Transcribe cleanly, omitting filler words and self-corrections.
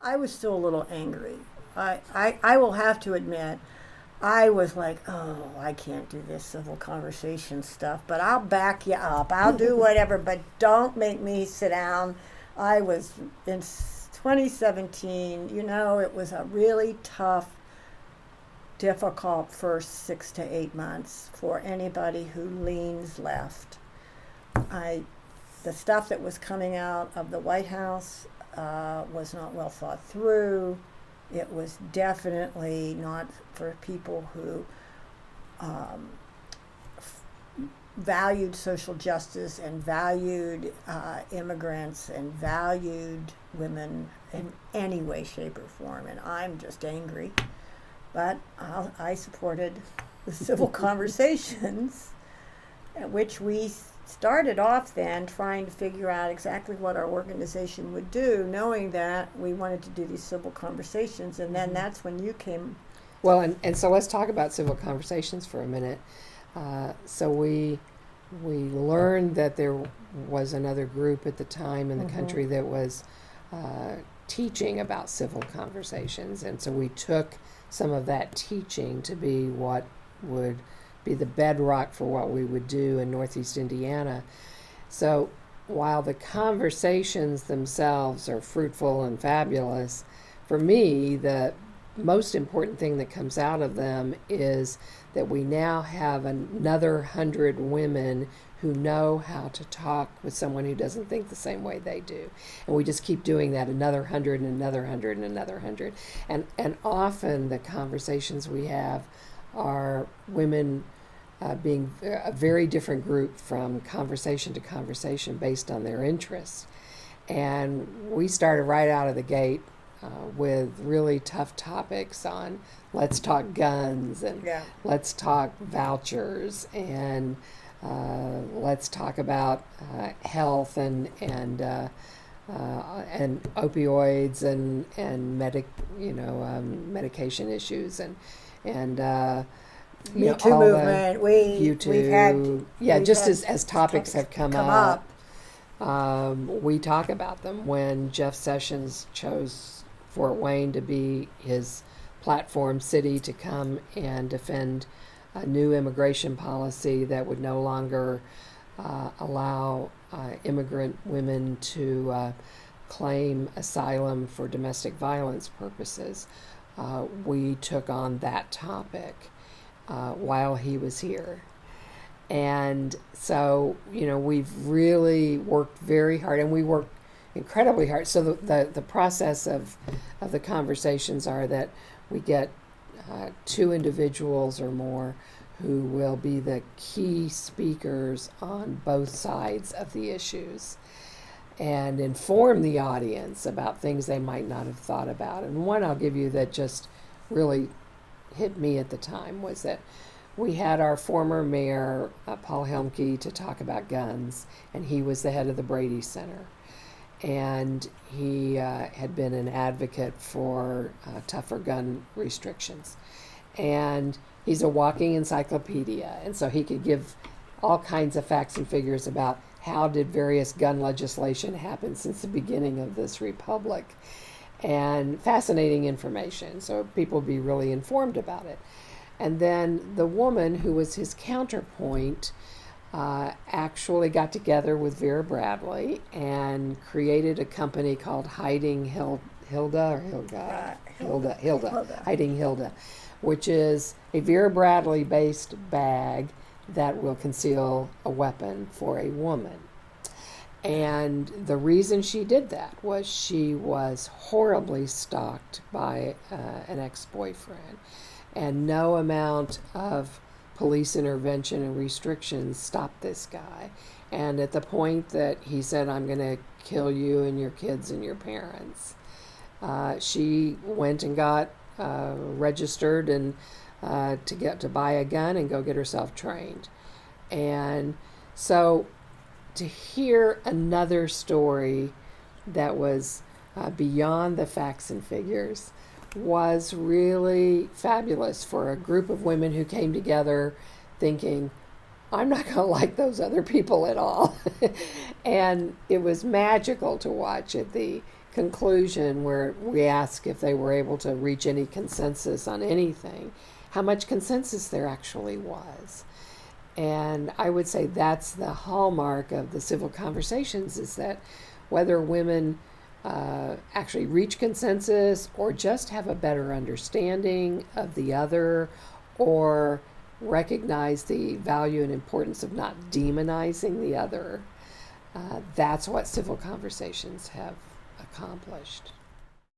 I was still a little angry. I will have to admit, I was like, oh, I can't do this civil conversation stuff, but I'll back you up. I'll do whatever, but don't make me sit down. I was in 2017, it was a really tough, difficult first 6 to 8 months for anybody who leans left. The stuff that was coming out of the White House was not well thought through. It was definitely not for people who valued social justice and valued immigrants and valued women in any way, shape, or form. And I'm just angry. But I supported the civil conversations, which we started off then trying to figure out exactly what our organization would do, knowing that we wanted to do these civil conversations. And then that's when you came. Well, and so let's talk about civil conversations for a minute. So we learned that there was another group at the time in the country that was teaching about civil conversations. And so we took some of that teaching to be what would be the bedrock for what we would do in Northeast Indiana. So while the conversations themselves are fruitful and fabulous, for me, the most important thing that comes out of them is that we now have another 100 women who know how to talk with someone who doesn't think the same way they do. And we just keep doing that, another 100 and another 100 and another 100. And often the conversations we have are women being a very different group from conversation to conversation based on their interests. And we started right out of the gate with really tough topics on let's talk guns and let's talk vouchers and let's talk about health and opioids and medication issues and Me Too movement. We've had as topics have come up. We talk about them. When Jeff Sessions chose Fort Wayne to be his platform city to come and defend a new immigration policy that would no longer allow immigrant women to claim asylum for domestic violence purposes, we took on that topic while he was here. And so, we've really worked very hard, and we work incredibly hard. So the process of the conversations are that we get 2 individuals or more who will be the key speakers on both sides of the issues and inform the audience about things they might not have thought about. And one I'll give you that just really hit me at the time was that we had our former mayor, Paul Helmke, to talk about guns, and he was the head of the Brady Center. And he had been an advocate for tougher gun restrictions. And he's a walking encyclopedia, and so he could give all kinds of facts and figures about how did various gun legislation happen since the beginning of this republic. And fascinating information, so people would be really informed about it. And then the woman who was his counterpoint actually got together with Vera Bradley and created a company called Hiding Hilda, which is a Vera Bradley-based bag that will conceal a weapon for a woman. And the reason she did that was she was horribly stalked by an ex-boyfriend, and no amount of police intervention and restrictions stopped this guy. And at the point that he said, "I'm going to kill you and your kids and your parents," she went and got registered and to buy a gun and go get herself trained. And so to hear another story that was beyond the facts and figures was really fabulous for a group of women who came together thinking, I'm not going to like those other people at all. And it was magical to watch at the conclusion where we ask if they were able to reach any consensus on anything, how much consensus there actually was. And I would say that's the hallmark of the civil conversations, is that whether women actually reach consensus or just have a better understanding of the other, or recognize the value and importance of not demonizing the other, that's what civil conversations have accomplished.